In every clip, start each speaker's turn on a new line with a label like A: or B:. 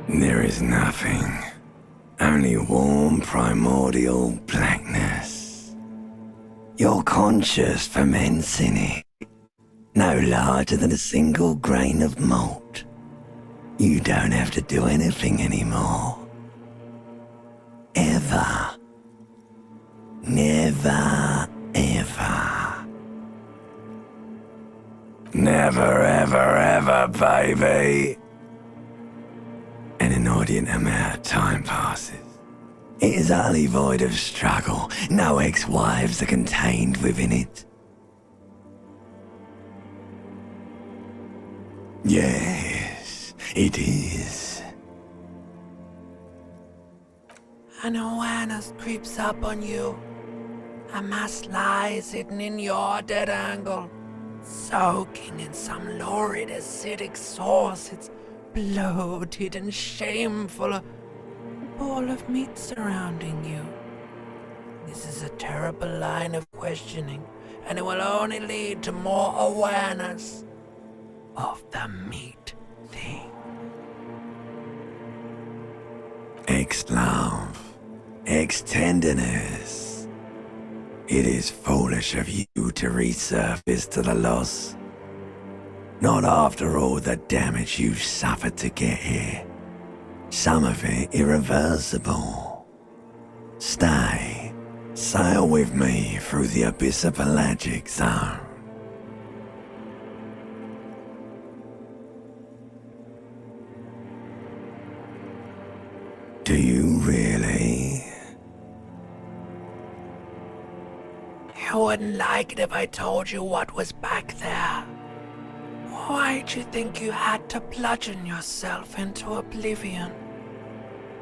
A: There is nothing. Only warm primordial blackness. Your conscious ferments in it. No larger than a single grain of malt. You don't have to do anything anymore. Ever. Never, ever. Never, ever, ever, baby. An inordinate amount of time passes. It is utterly void of struggle. No ex-wives are contained within it. Yes, it is.
B: An awareness creeps up on you. A mass lies hidden in your dead angle, soaking in some lurid acidic sauce. It's bloated and shameful, a ball of meat surrounding you. This is a terrible line of questioning, and it will only lead to more awareness of the meat thing.
A: Ex-love, ex-tenderness. It is foolish of you to resurface to the loss. Not after all the damage you suffered to get here. Some of it irreversible. Stay. Sail with me through the abyss of pelagic zone. Do you really?
B: You wouldn't like it if I told you what was back there. Why'd you think you had to bludgeon yourself into oblivion?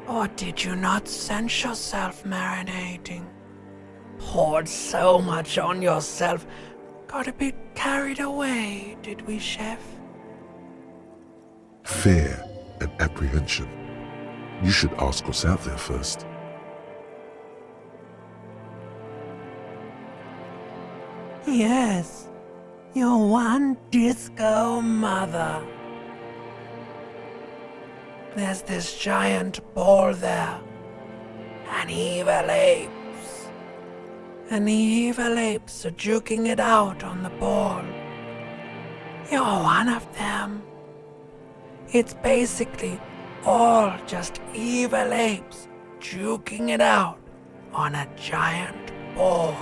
B: Or did you not sense yourself marinating? Poured so much on yourself, got a bit carried away, did we, Chef?
C: Fear and apprehension. You should ask what's out there first.
B: Yes, your one disco mother. There's this giant ball there. And evil apes. And the evil apes are juking it out on the ball. You're one of them. It's basically all just evil apes juking it out on a giant ball.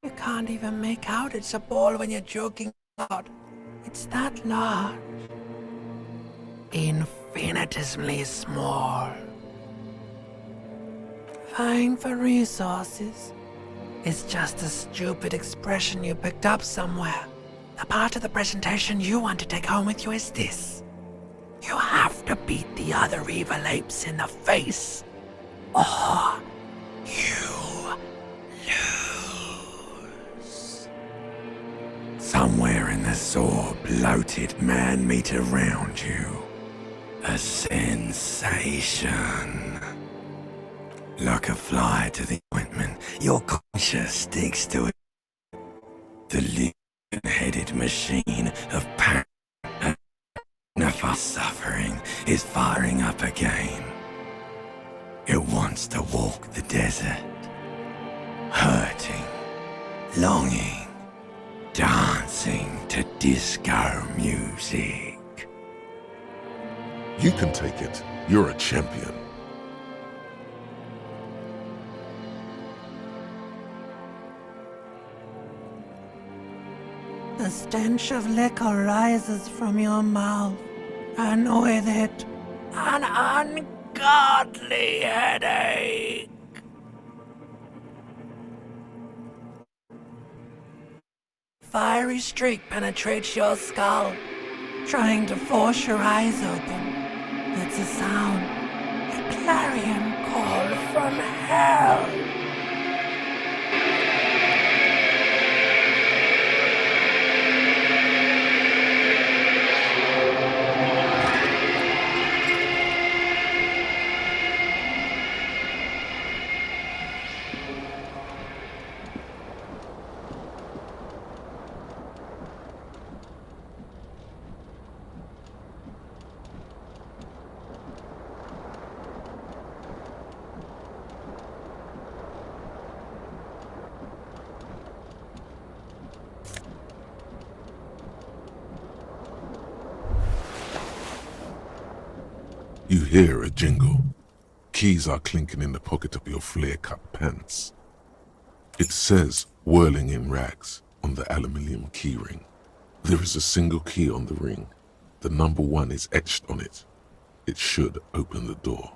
B: You can't even make out it's a ball when you're joking out. It's that large. Infinitesimally small. Vying for resources is just a stupid expression you picked up somewhere. The part of the presentation you want to take home with you is this. You have to beat the other evil apes in the face, or you lose.
A: Somewhere in the sore, bloated man meat around you. A sensation. Like a fly to the ointment, your conscience sticks to it. The headed machine of pain and suffering is firing up again. It wants to walk the desert, hurting, longing, dancing to disco music.
C: You can take it. You're a champion.
B: The stench of liquor rises from your mouth, and with it, an ungodly headache. Fiery streak penetrates your skull, trying to force your eyes open. It's a sound, a clarion call from hell.
C: hear a jingle. Keys are clinking in the pocket of your flare-cut pants. It says, whirling in rags, on the aluminium keyring. There is a single key on the ring. The number 1 is etched on it. It should open the door.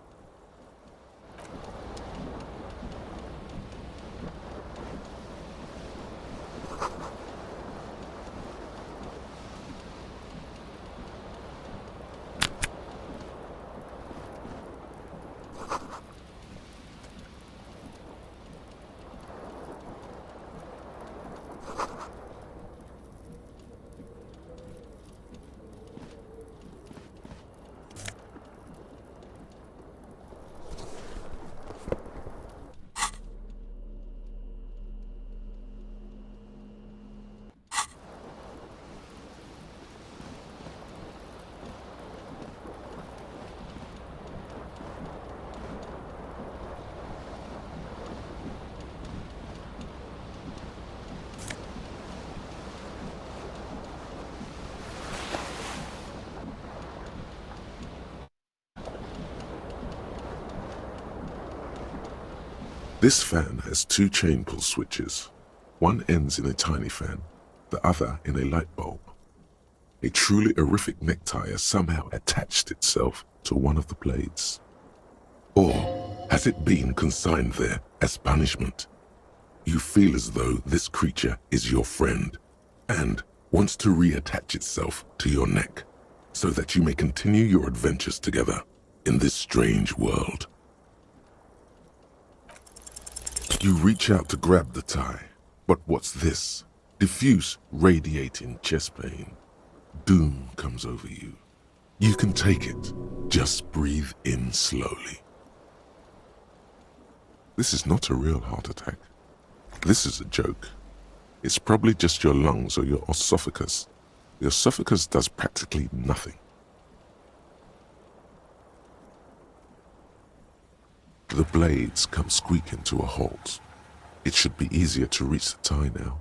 C: This fan has 2 chain pull switches. One ends in a tiny fan, the other in a light bulb. A truly horrific necktie has somehow attached itself to one of the blades. Or has it been consigned there as punishment? You feel as though this creature is your friend and wants to reattach itself to your neck so that you may continue your adventures together in this strange world. You reach out to grab the tie, but what's this? Diffuse, radiating chest pain. Doom comes over you. You can take it. Just breathe in slowly. This is not a real heart attack. This is a joke. It's probably just your lungs or your esophagus. The esophagus does practically nothing. The blades come squeaking to a halt. It should be easier to reach the tie now.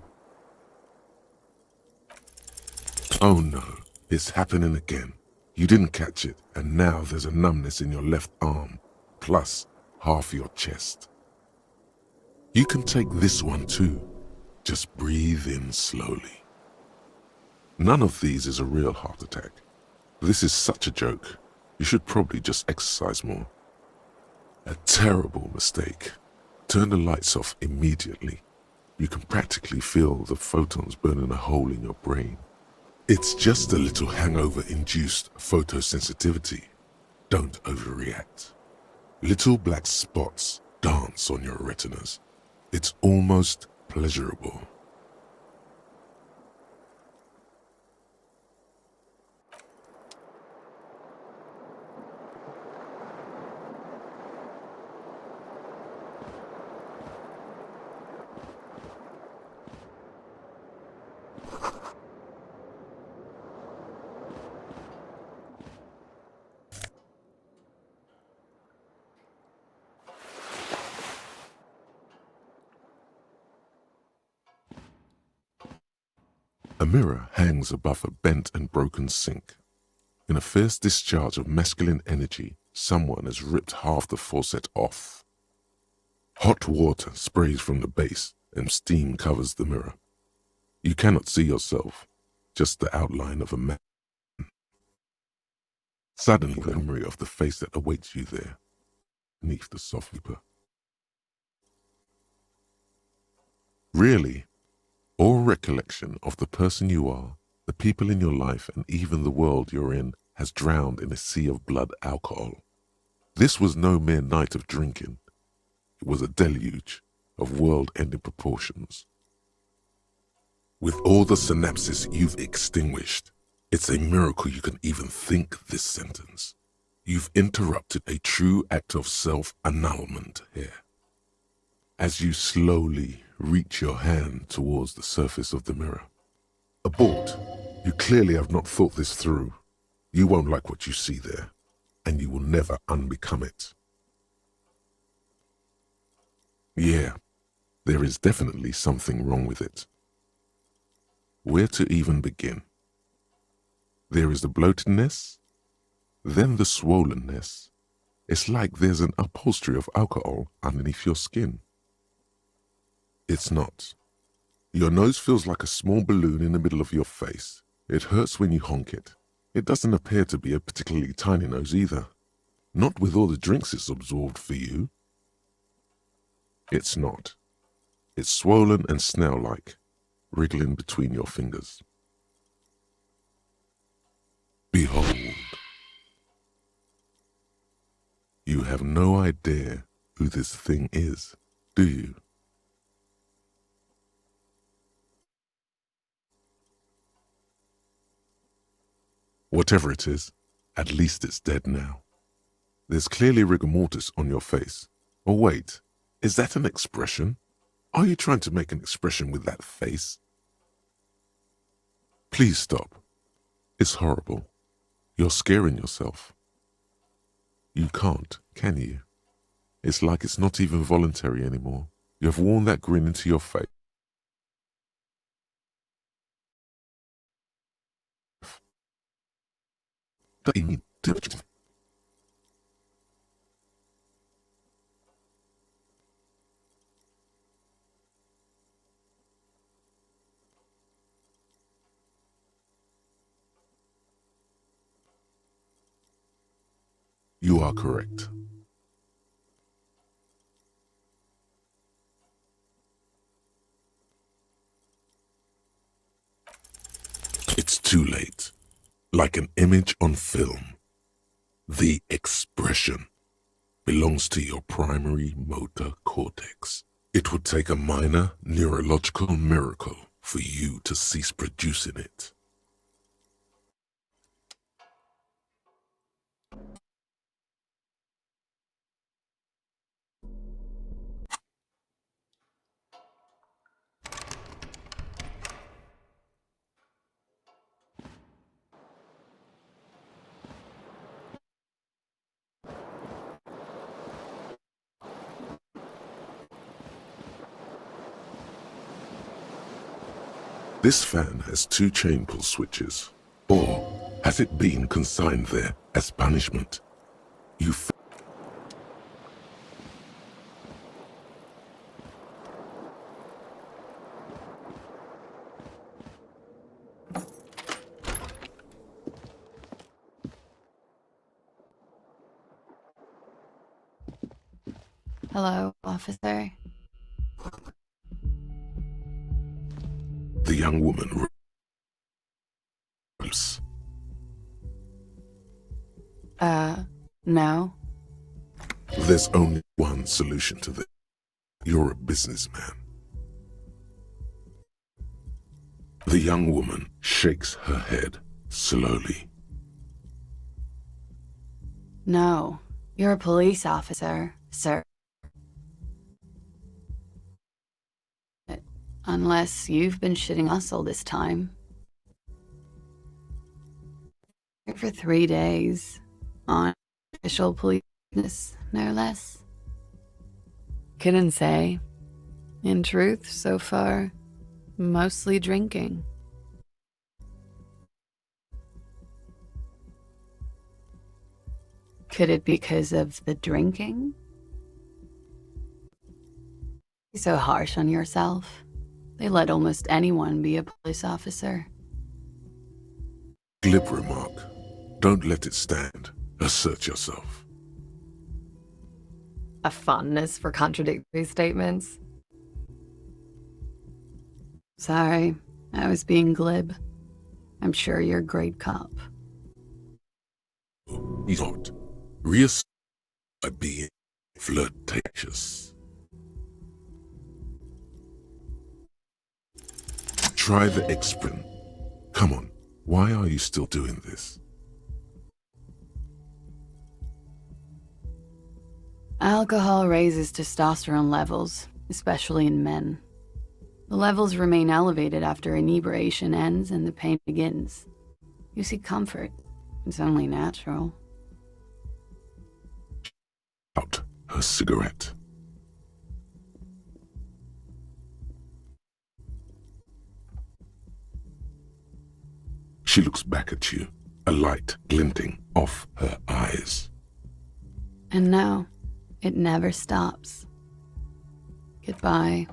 C: Oh no, it's happening again. You didn't catch it, and now there's a numbness in your left arm, plus half your chest. You can take this one too. Just breathe in slowly. None of these is a real heart attack. This is such a joke. You should probably just exercise more. A terrible mistake. Turn the lights off immediately. You can practically feel the photons burning a hole in your brain. It's just a little hangover-induced photosensitivity. Don't overreact. Little black spots dance on your retinas. It's almost pleasurable. A mirror hangs above a bent and broken sink. In a fierce discharge of masculine energy, someone has ripped half the faucet off. Hot water sprays from the base and steam covers the mirror. You cannot see yourself, just the outline of a man. Suddenly, the memory of the face that awaits you there, beneath the soft vapor. Really, all recollection of the person you are, the people in your life, and even the world you're in has drowned in a sea of blood alcohol. This was no mere night of drinking. It was a deluge of world-ending proportions. With all the synapses you've extinguished, it's a miracle you can even think this sentence. You've interrupted a true act of self-annulment here. As you slowly reach your hand towards the surface of the mirror. Abort. You clearly have not thought this through. You won't like what you see there, and you will never unbecome it. Yeah, there is definitely something wrong with it. Where to even begin? There is the bloatedness, then the swollenness, It's like there's an upholstery of alcohol underneath your skin. It's not. Your nose feels like a small balloon in the middle of your face. It hurts when you honk it. It doesn't appear to be a particularly tiny nose either. Not with all the drinks it's absorbed for you. It's not. It's swollen and snail-like, wriggling between your fingers. Behold. You have no idea who this thing is, do you? Whatever it is, at least it's dead now. There's clearly rigor mortis on your face. Or wait, is that an expression? Are you trying to make an expression with that face? Please stop. It's horrible. You're scaring yourself. You can't, can you? It's like it's not even voluntary anymore. You have worn that grin into your face. You are correct. It's too late. Like an image on film. The expression belongs to your primary motor cortex. It would take a minor neurological miracle for you to cease producing it. This fan has 2 chain pull switches. Or has it been consigned there as punishment? You
D: Hello, officer.
C: The young woman rose.
D: No.
C: There's only one solution to this. You're a businessman. The young woman shakes her head slowly.
D: No. You're a police officer, sir. Unless you've been shitting us all this time. Here for 3 days. On official police business, no less. Couldn't say. In truth, so far, mostly drinking. Could it be because of the drinking? You're so harsh on yourself. They let almost anyone be a police officer.
C: Glib remark. Don't let it stand. Assert yourself.
E: A fondness for contradictory statements.
D: Sorry, I was being glib. I'm sure you're a great cop.
C: He's not. Reassert by being flirtatious. Try the experiment. Come on, why are you still doing this?
D: Alcohol raises testosterone levels, especially in men. The levels remain elevated after inebriation ends and the pain begins. You seek comfort. It's only natural.
C: Out her cigarette. She looks back at you, a light glinting off her eyes.
D: And no, it never stops. Goodbye.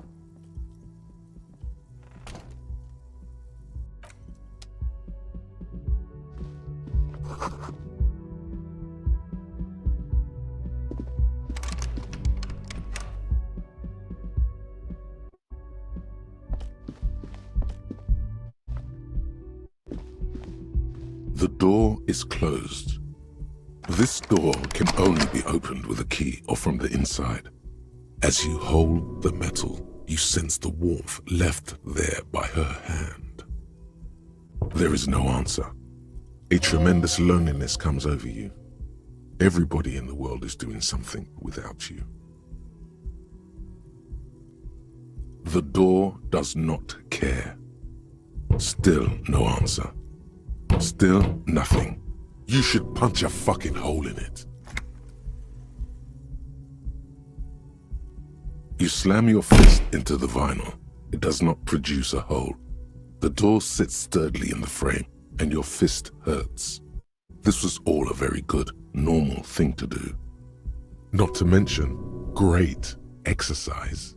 C: The door is closed. This door can only be opened with a key or from the inside. As you hold the metal, you sense the warmth left there by her hand. There is no answer. A tremendous loneliness comes over you. Everybody in the world is doing something without you. The door does not care. Still no answer. Still nothing. You should punch a fucking hole in it. You slam your fist into the vinyl. It does not produce a hole. The door sits sturdily in the frame, and your fist hurts. This was all a very good, normal thing to do. Not to mention, great exercise.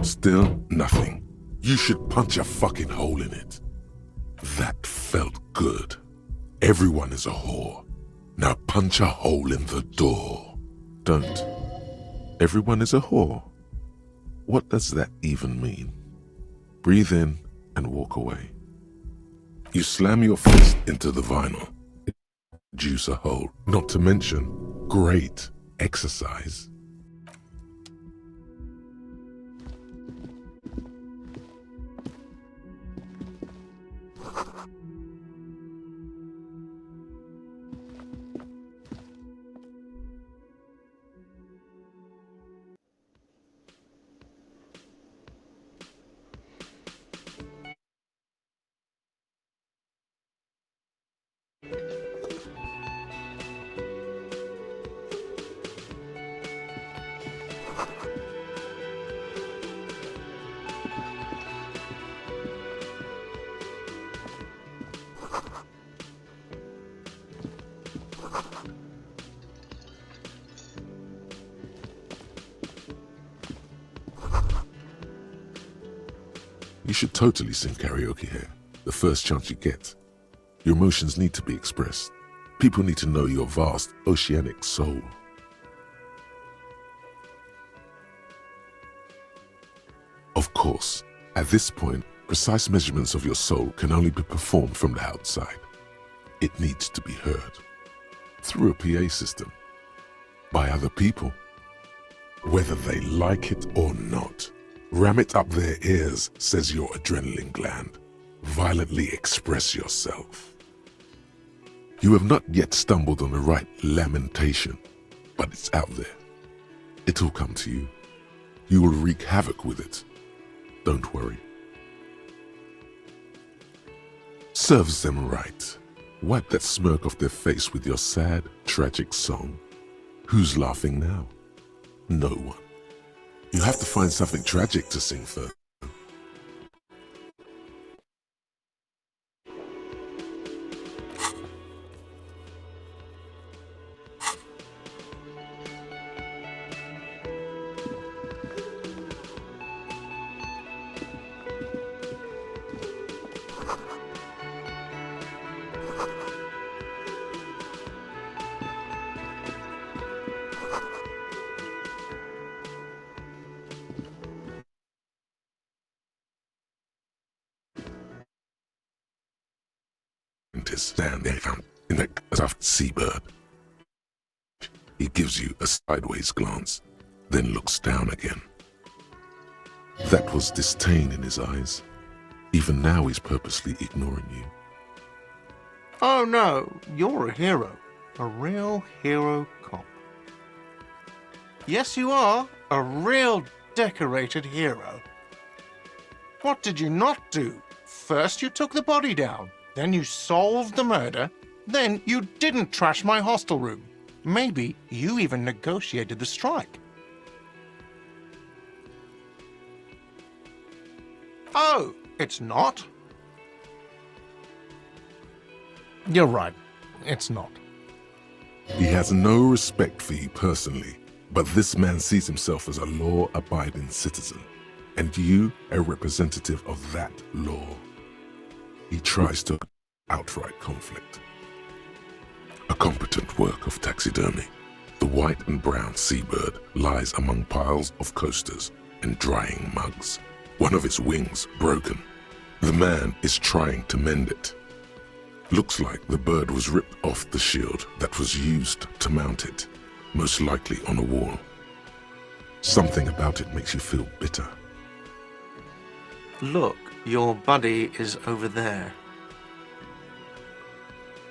C: Still nothing. You should punch a fucking hole in it. That felt good. Everyone is a whore. Now punch a hole in the door. Don't. Everyone is a whore. What does that even mean? Breathe in and walk away. You slam your fist into the vinyl. Juice a hole. Not to mention, great exercise. You should totally sing karaoke here, the first chance you get. Your emotions need to be expressed. People need to know your vast, oceanic soul. Of course, at this point, precise measurements of your soul can only be performed from the outside. It needs to be heard. Through a PA system. By other people. Whether they like it or not. Ram it up their ears, says your adrenaline gland. Violently express yourself. You have not yet stumbled on the right lamentation, but it's out there. It'll come to you. You will wreak havoc with it. Don't worry. Serves them right. Wipe that smirk off their face with your sad, tragic song. Who's laughing now? No one. You have to find something tragic to sing first. Stand there found in a soft seabird. He gives you a sideways glance, then looks down again. That was disdain in his eyes. Even now he's purposely ignoring you.
F: Oh no, you're a hero. A real hero cop. Yes, you are. A real decorated hero. What did you not do? First you took the body down. Then you solved the murder. Then you didn't trash my hostel room. Maybe you even negotiated the strike. Oh, it's not? You're right. It's not.
C: He has no respect for you personally, but this man sees himself as a law-abiding citizen, and you a representative of that law. He tries to outright conflict. A competent work of taxidermy. The white and brown seabird lies among piles of coasters and drying mugs. One of its wings broken. The man is trying to mend it. Looks like the bird was ripped off the shield that was used to mount it, most likely on a wall. Something about it makes you feel bitter.
F: Look, your buddy is over there.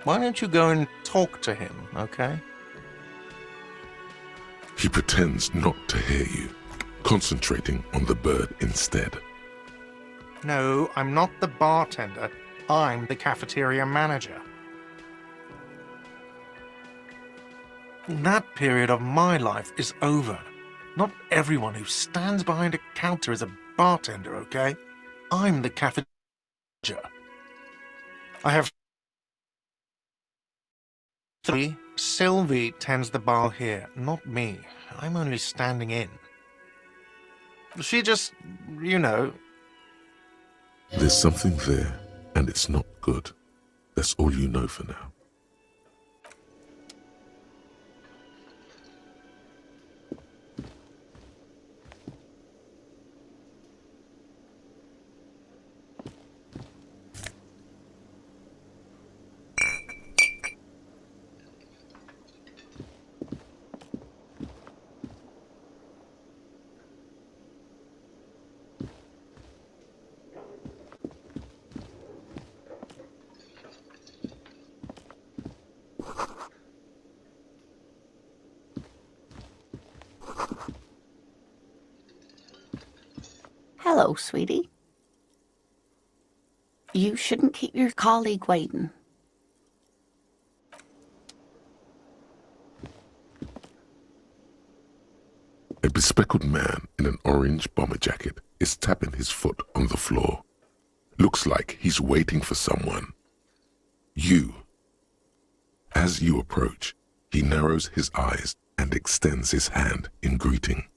F: Why don't you go and talk to him, okay?
C: He pretends not to hear you, concentrating on the bird instead.
F: No, I'm not the bartender. I'm the cafeteria manager. That period of my life is over. Not everyone who stands behind a counter is a bartender, okay? I'm the cafeteria manager. I have 3. Sylvie tends the bar here, not me. I'm only standing in. She just, you know...
C: There's something there, and it's not good. That's all you know for now.
G: Hello, sweetie. You shouldn't keep your colleague waiting.
C: A bespectacled man in an orange bomber jacket is tapping his foot on the floor. Looks like he's waiting for someone. You. As you approach, he narrows his eyes and extends his hand in greeting.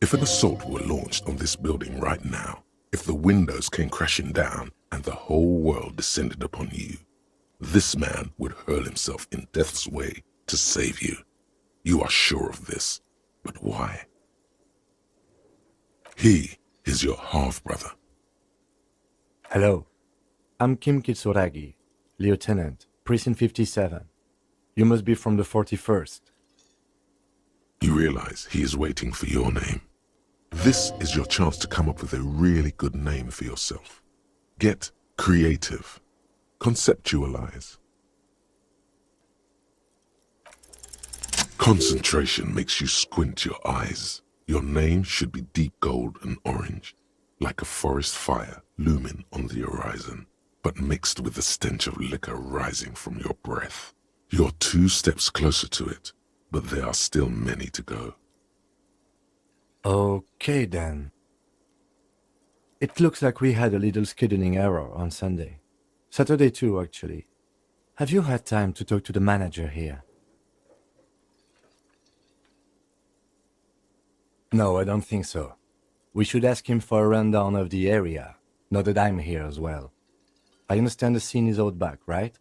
C: If an assault were launched on this building right now, if the windows came crashing down and the whole world descended upon you, this man would hurl himself in death's way to save you. You are sure of this, but why? He is your half-brother.
H: Hello, I'm Kim Kitsuragi, Lieutenant, Precinct 57. You must be from the 41st.
C: You realize he is waiting for your name. This is your chance to come up with a really good name for yourself. Get creative. Conceptualize. Concentration makes you squint your eyes. Your name should be deep gold and orange, like a forest fire looming on the horizon, but mixed with the stench of liquor rising from your breath. You're 2 steps closer to it, but there are still many to go.
H: Okay then. It looks like we had a little scheduling error on Sunday. Saturday too, actually. Have you had time to talk to the manager here? No, I don't think so. We should ask him for a rundown of the area, now that I'm here as well. I understand the scene is out back, right?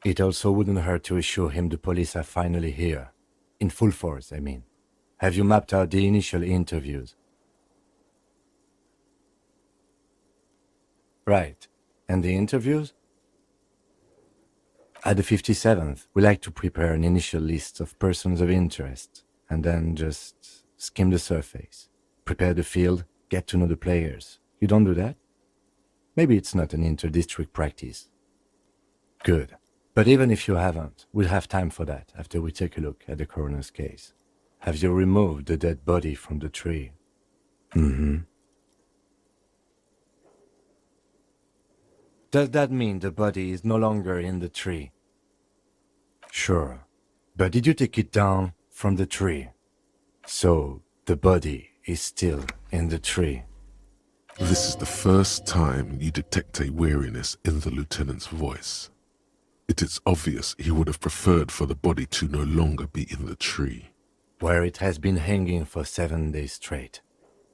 H: It also wouldn't hurt to assure him the police are finally here. In full force, I mean. Have you mapped out the initial interviews? Right. And the interviews? At the 57th, we like to prepare an initial list of persons of interest, and then just skim the surface. Prepare the field, get to know the players. You don't do that? Maybe it's not an inter-district practice. Good. But even if you haven't, we'll have time for that after we take a look at the coroner's case. Have you removed the dead body from the tree? Mm-hmm. Does that mean the body is no longer in the tree? Sure. But did you take it down from the tree? So, the body is still in the tree.
C: This is the first time you detect a weariness in the lieutenant's voice. It is obvious he would have preferred for the body to no longer be in the tree.
H: Where it has been hanging for 7 days straight.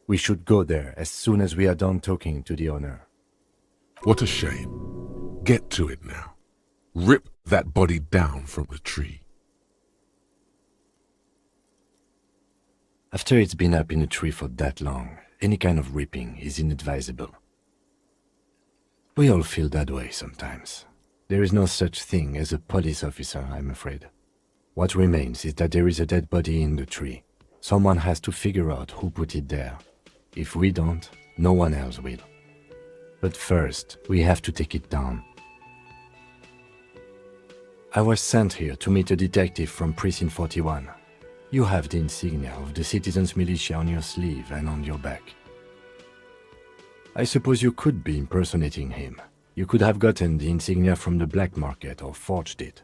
H: We should go there as soon as we are done talking to the owner.
C: What a shame. Get to it now. Rip that body down from the tree.
H: After it's been up in a tree for that long, any kind of ripping is inadvisable. We all feel that way sometimes. There is no such thing as a police officer, I'm afraid. What remains is that there is a dead body in the tree. Someone has to figure out who put it there. If we don't, no one else will. But first, we have to take it down. I was sent here to meet a detective from Precinct 41. You have the insignia of the Citizens Militia on your sleeve and on your back. I suppose you could be impersonating him. You could have gotten the insignia from the black market or forged it.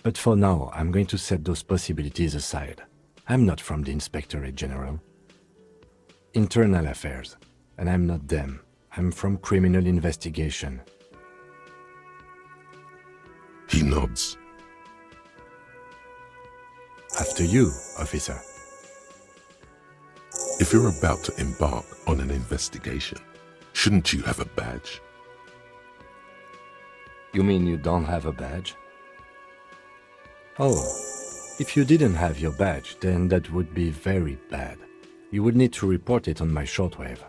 H: But for now, I'm going to set those possibilities aside. I'm not from the Inspectorate General. Internal Affairs, and I'm not them. I'm from Criminal Investigation.
C: He nods.
H: After you, officer.
C: If you're about to embark on an investigation, shouldn't you have a badge?
H: You mean you don't have a badge? Oh, if you didn't have your badge, then that would be very bad. You would need to report it on my shortwave.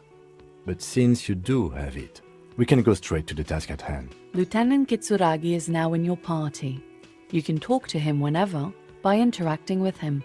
H: But since you do have it, we can go straight to the task at hand.
I: Lieutenant Kitsuragi is now in your party. You can talk to him whenever by interacting with him.